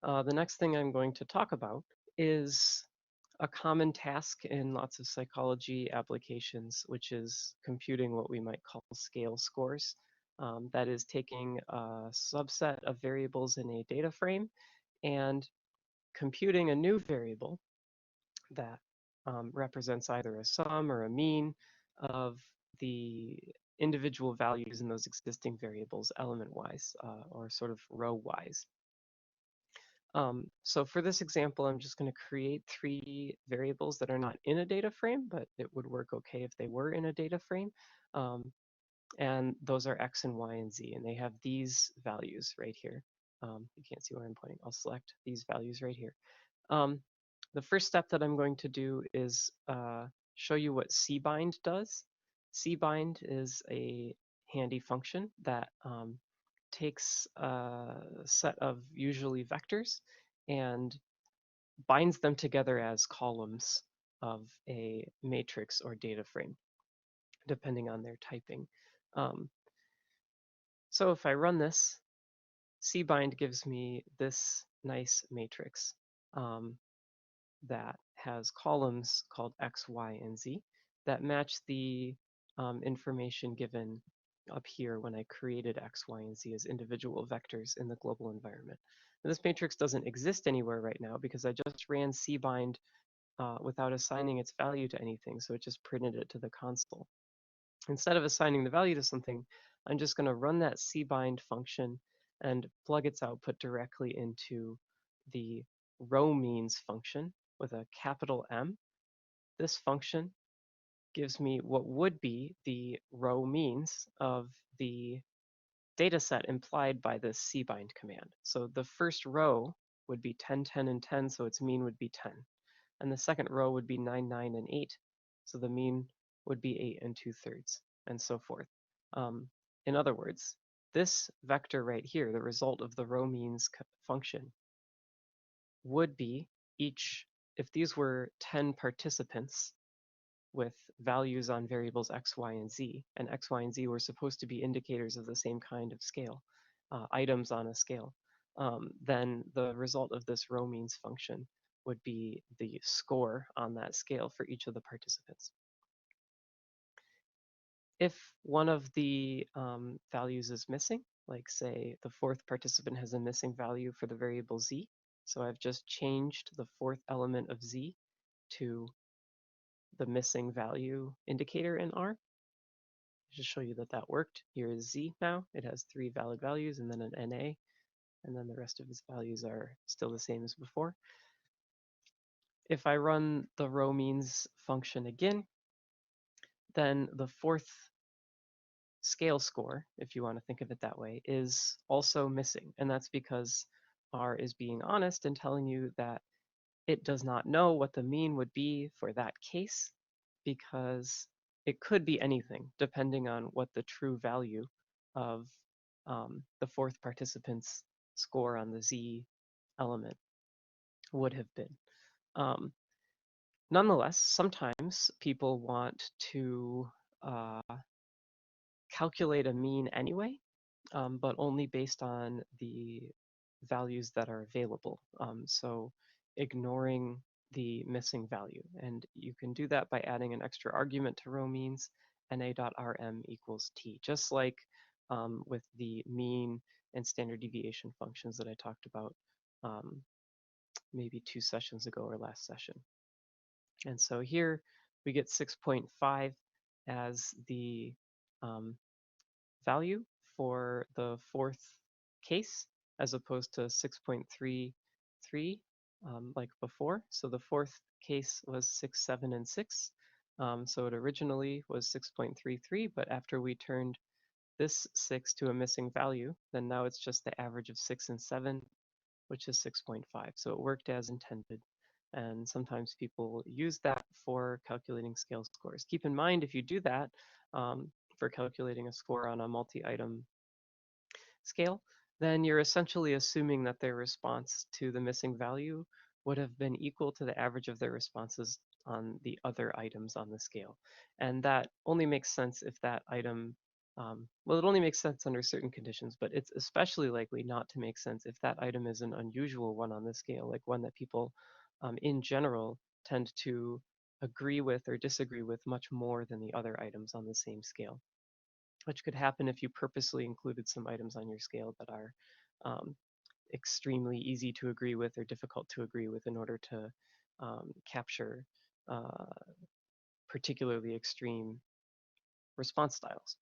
The next thing I'm going to talk about is a common task in lots of psychology applications, which is computing what we might call scale scores. That is taking a subset of variables in a data frame and computing a new variable that represents either a sum or a mean of the individual values in those existing variables element-wise or sort of row-wise. So for this example, I'm just going to create three variables that are not in a data frame, but it would work okay if they were in a data frame. And those are x and y and z, and they have these values right here. You can't see where I'm pointing. I'll select these values right here. The first step that I'm going to do is show you what cbind does. Cbind is a handy function that takes a set of usually vectors and binds them together as columns of a matrix or data frame, depending on their typing. So if I run this, cbind gives me this nice matrix that has columns called x, y, and z that match the information given up here when I created x, y, and z as individual vectors in the global environment. And this matrix doesn't exist anywhere right now because I just ran cbind without assigning its value to anything, so it just printed it to the console. Instead of assigning the value to something, I'm just going to run that cbind function and plug its output directly into the row means function with a capital M. This function gives me what would be the row means of the data set implied by this cbind command. So the first row would be 10, 10, and 10, so its mean would be 10. And the second row would be 9, 9, and 8, so the mean would be 8 and 2/3, and so forth. In other words, this vector right here, the result of the row means function, would be each, if these were 10 participants with values on variables x, y, and z, and x, y, and z were supposed to be indicators of the same kind of scale, items on a scale, then the result of this row means function would be the score on that scale for each of the participants. If one of the values is missing, like say the fourth participant has a missing value for the variable z, so I've just changed the fourth element of z to the missing value indicator in R. Just show you that that worked. Here is z now. It has 3 valid values and then an NA, and then the rest of its values are still the same as before. If I run the row means function again, then the fourth scale score, if you want to think of it that way, is also missing. And that's because R is being honest and telling you that it does not know what the mean would be for that case, because it could be anything depending on what the true value of the fourth participant's score on the Z element would have been. Nonetheless, sometimes people want to calculate a mean anyway, but only based on the values that are available. So ignoring the missing value. And you can do that by adding an extra argument to row means, na.rm equals t, just like with the mean and standard deviation functions that I talked about maybe 2 sessions ago or last session. And so here we get 6.5 as the value for the fourth case, as opposed to 6.33 like before. So the fourth case was 6, 7, and 6. So it originally was 6.33, but after we turned this 6 to a missing value, then now it's just the average of 6 and 7, which is 6.5. So it worked as intended. And sometimes people use that for calculating scale scores. Keep in mind, if you do that for calculating a score on a multi-item scale, then you're essentially assuming that their response to the missing value would have been equal to the average of their responses on the other items on the scale. And that only makes sense if that item Well, it only makes sense under certain conditions, but it's especially likely not to make sense if that item is an unusual one on the scale, like one that people in general tend to agree with or disagree with much more than the other items on the same scale, which could happen if you purposely included some items on your scale that are um, extremely easy to agree with or difficult to agree with in order to capture uh, particularly extreme response styles.